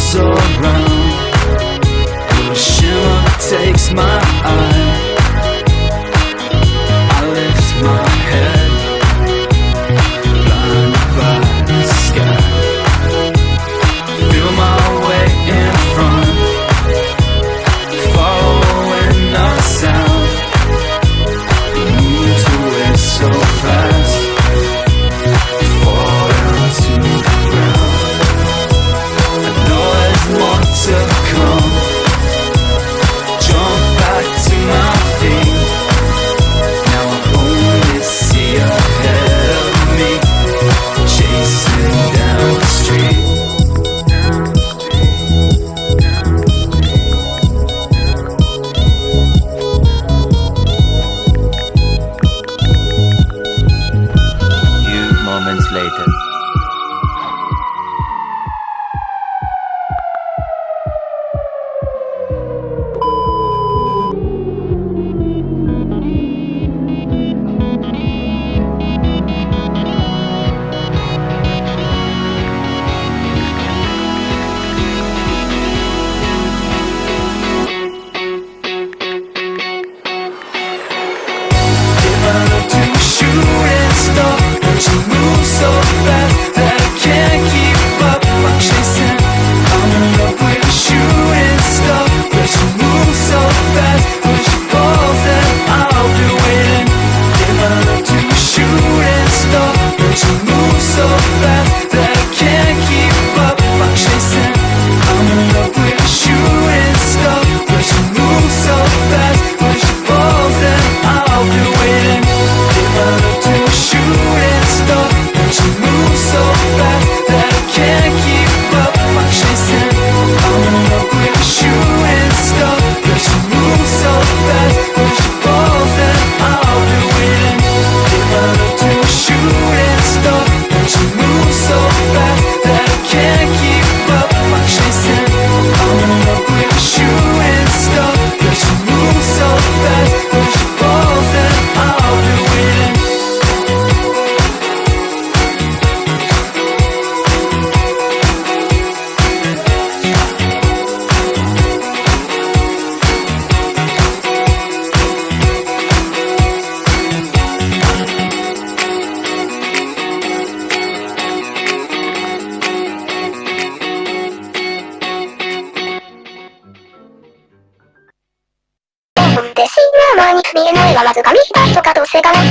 comes around, a shimmer takes my eye. I lift my head, blinded by the sky. Feel my way in front, following the sound. It moves away so fast, fall down to the ground. I know there's more to come. Jump back to my feet. Now I only see ahead of me, chasing down the street. Few moments later.で、シーンは前に見えないがまず紙一重とかと背がない。